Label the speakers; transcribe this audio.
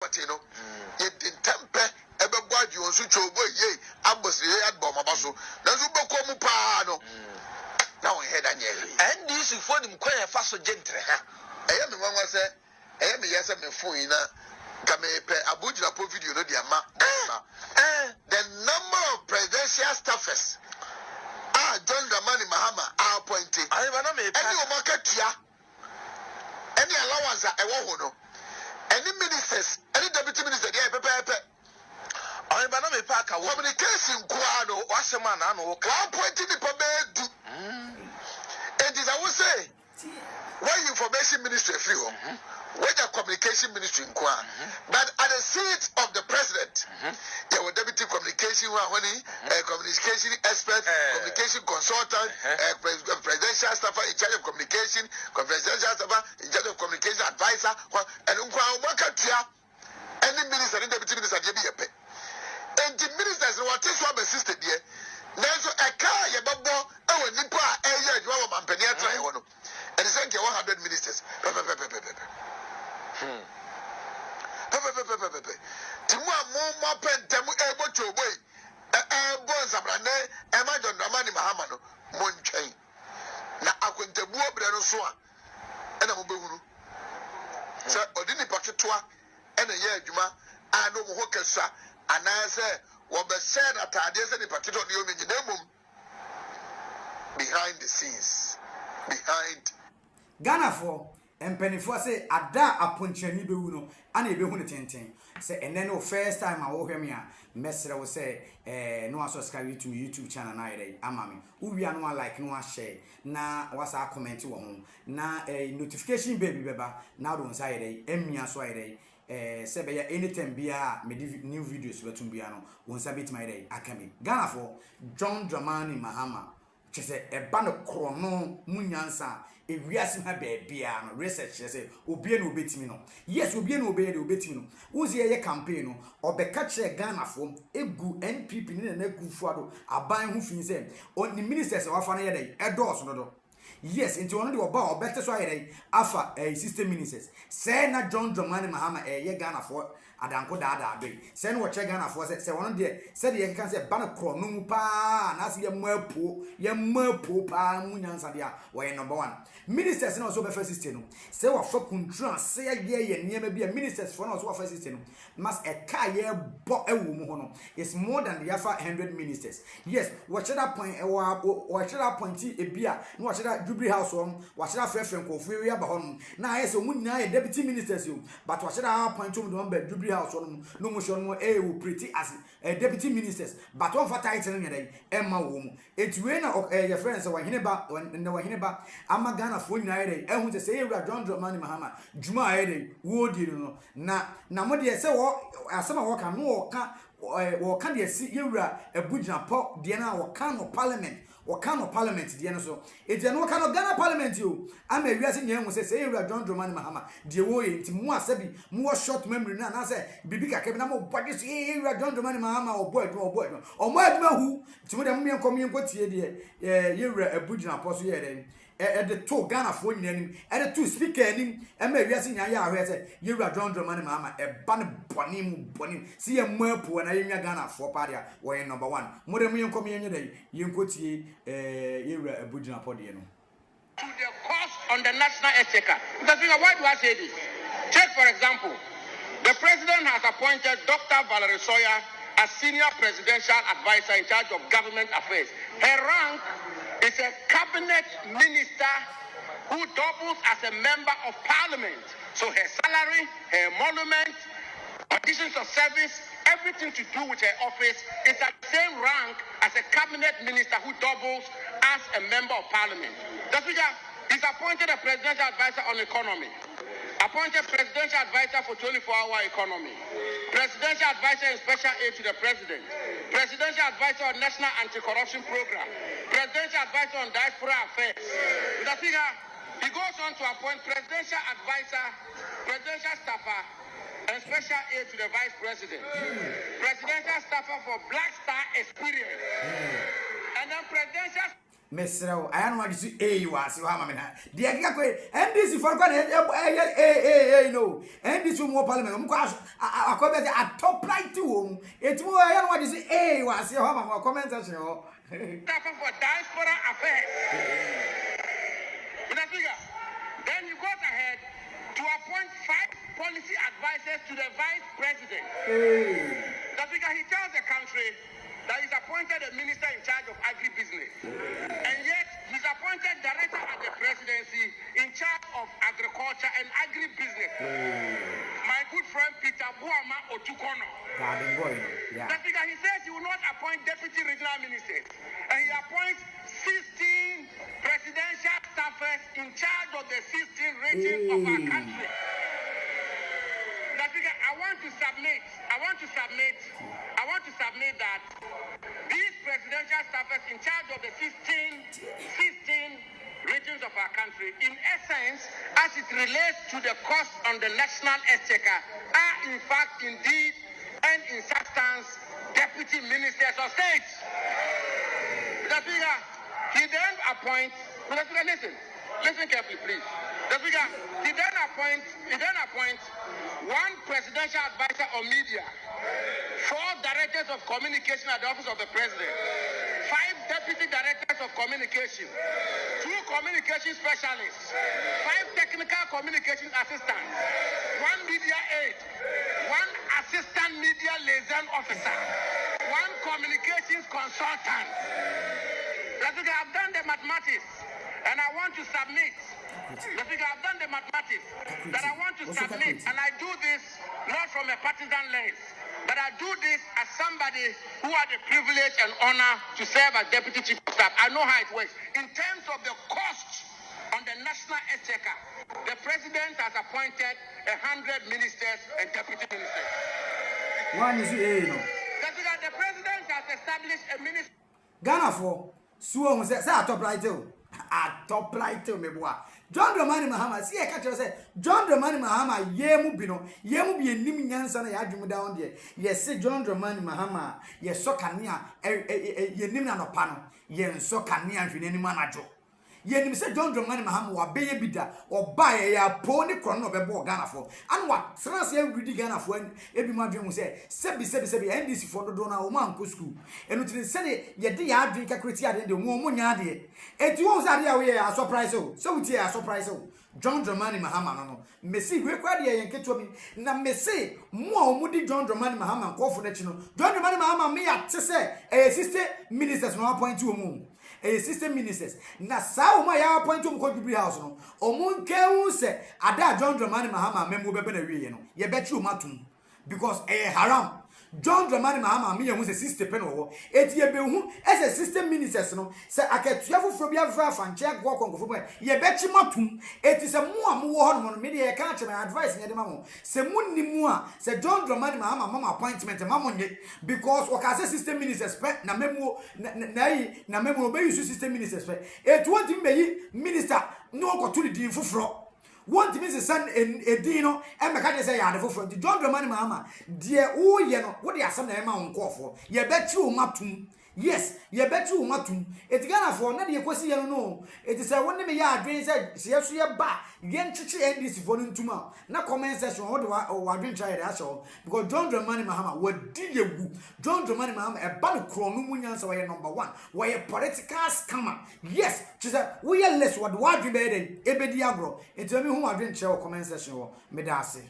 Speaker 1: property no ye tempe ebe board you so chobo ye abosre ye adbom abaso na so beko mu pa no na won head anya
Speaker 2: and this for them kwan fa so gentre ha
Speaker 1: eye me wanwa se eye me yese me phone na kame pe abujira po video no dia ma the number of presidential staffers John Dramani Mahama are appointed.
Speaker 2: I never know me.
Speaker 1: Any market here, any allowance at a any ministers, any deputy minister, yeah, pepe.
Speaker 2: I never know me. Park a
Speaker 1: communication, Kuano,
Speaker 2: Asem, and no,
Speaker 1: appointed the public. And this I would say, why information ministry free home? Where the communication ministry in Kwa, but at the seat of the president, there were deputy communication, communication expert, communication consultant, presidential staffer in charge of communication, presidential staffer in charge of communication advisor, and any minister, any deputy minister, and the ministers what is what assisted here. There's a car, a bubble, and Nipa, a year, you have a man, and it's 100 ministers. Timu mo pen temu ebo choboy bon sabrane e ma John Dramani Mahama no mo ntwen na akontabu obre no so a na mo behunu se odini paketoa e na ye adwuma a no mo hokasa anase wo be se na tade se ni paketo de o menyina mum behind the scenes behind
Speaker 3: Ghana for Empenifo say ada aponchani bewu no ana ebehu ne tenten say ene no first time a wo hwem a mesre wo say no subscribe to YouTube channel na ire ama me uwia no like no share na wasa comment wo ho na notification baby beba na do nsa ire emia so ire say be anytime bia me new videos betum bia no wonsa betima ire akame Ghana for John Dramani Mahama chese eba no krono munyansa ewiase ha bia no research say obie no obetimi no yes obie no obeye de obetimi no uzi ye campaign no obeka che Ghana fo egu NPP ni na kufu ado aban hu fin say on the ministers wafa na ye dey edos no do yes into one de oba obete so ayere afa system ministers say na John Dramani Mahama ye Ghana fo adanko daada be say no che Ghana fo say one de say de kan say ban kro no mu pa na say ye mapo pa munyansa de a we number 1 ministers na so be first system no say wa fa kuntra say ye niema bia ministers for na so first system no mas e ka ye bo ewu mu ho no it's more than the afa 100 ministers yes what should that point what should that point e bia no what should that Jubilee house on what should that friend ko fu we aba ho na yes so mun na deputy ministers you but what should that point to do be Jubilee house on no mo show no will pretty as deputy ministers but one for title ne dey emma wo mu etuwe na your friends Oheneba ama Ghana fo nyina dey ehun say ewura John Dramani Mahama juma dey wo di no na mo dey say wo asema wo ka no wo ka dey si ewura abugina po dey na wo ka no parliament dey no so e dey no ka no Ghana parliament you ama wiase nyehun say ewura John Dramani Mahama dey wo ye nti mu asabi mu short memory na say bibi ka kebi na mo body so ewura John Dramani Mahama obo adwuma omo adwuma hu nti mo dem me tie dey ewura abugina po so ye dey the two Ghana for him, and the two speaker him, and maybe I seen a say, you are John Dramani Mahama, a bonim, see a merpo and I in Ghana for Padia, or number 1. More than me come in day, you could see a Bujana Podiano.
Speaker 4: To the cost on the national exchequer. Why do I say this? Take, for example, the president has appointed Dr. Valerie Sawyer as senior presidential advisor in charge of government affairs. Her rank is a cabinet minister who doubles as a member of parliament. So her salary, her emolument, conditions of service, everything to do with her office is at the same rank as a cabinet minister who doubles as a member of parliament. The speaker is appointed a presidential advisor on economy, appointed presidential advisor for 24-hour economy, presidential advisor in special aid to the president, presidential advisor on national anti-corruption program, presidential advisor on diaspora affairs. The speaker, he goes on to appoint presidential advisor, presidential staffer, and special aid to the vice president, presidential staffer for Black Star Experience, and then presidential
Speaker 3: mesrɛw aya no wagye so wase wa ma me na de akeka ko NDC for kwa no NDC mo parliament mo kwa akɔbɛ de atop right wo etimo aya no wagye so wase wa ma mo comment section ho
Speaker 4: for diaspora affairs. Then you got ahead to appoint 5 policy advisors to the vice president. Because he tells the country that he's appointed a minister in charge of agribusiness. And yet, he's appointed director at the presidency in charge of agriculture and agribusiness. My good friend Peter Buama Otukono. That's because he says he will not appoint deputy regional ministers. And he appoints 16 presidential staffers in charge of the 16 regions of our country. That's because I want to submit that these presidential staffers in charge of the 16 regions of our country, in essence, as it relates to the cost on the national exchequer, are in fact, indeed, and in substance, deputy ministers of state. That's because he then appoints. Listen carefully, please. He then appoints 1 presidential advisor on media, 4 directors of communication at the office of the president, 5 deputy directors of communication, 2 communication specialists, 5 technical communication assistants, 1 media aide, 1 assistant media liaison officer, 1 communications consultant. I've done the mathematics, and I want to submit. I've done the mathematics that I want to submit, and I do this not from a partisan lens, but I do this as somebody who had the privilege and honor to serve as deputy chief of staff. I know how it works. In terms of the cost on the national exchequer, the president has appointed 100 ministers and deputy ministers.
Speaker 3: One is
Speaker 4: The president has established a ministry.
Speaker 3: Ghana for suo say atop right me boa John Dramani Mahama see e catch say John Dramani Mahama yemu bi enim nyansa na yadwum down there yes John Dramani Mahama yes so kanea yenim na no pa no yen so kanea hwene nim anajo yenim say John Dramani Mahama wa beye bida oba ya po ne kro no bebo Ghana for an wa sranse ya rudi Ghana for ebi madwem mu say sebi NDC for dodo na o man ko school enu tin se de ye de ya adwen kakreti ade de mo nya de enti won say ade a we a surprise o so we a surprise o John Dramani Mahama no mesi we kwa de ye nketo mi na mesi mo a omudi John Dramani Mahama nkofo na chi no John Dramani Mahama me ya te se assistant ministers no appoint to mu assistant ministers na sa uma ya appoint to ko Jubilee house no omun kewu se ada John Dramani Mahama memu bebe na wiye no ye betri o matum because haram John Dramani Mahama me ye hu se 60 pen wo eti ye be hu as assistant ministers no se akatua foforo bia fa fanche agwo konkofo bo ye betri matum eti se mu a mo wo ho no me de ye ka che my advice ne de ma mo se munni mu a se John Dramani Mahama mama appointment ma mo nye because o ka se system ministers pe na memu na memu obe use system ministers pe eti won ti meyi minister no ko to di foforo want to miss a son in a dino, and Macadam say, I have for the John Dramani Mahama, dear, oh, you know, what they are some name on call for. You bet you matum. Yes, you bet you matum. It's Ghana for not your question, no. It is a 1 name yard drain said, she has to ba, again, chichi and this volume 2 months. No comment session or drink child as all. Because John Dramani Mahama, what did you? John Dramani Mahama, a band chronomunians away number 1. Why a political scammer? Yes, she said, we are less what you made in Ebediagro. It's a me who I drink show comment session or Medasi.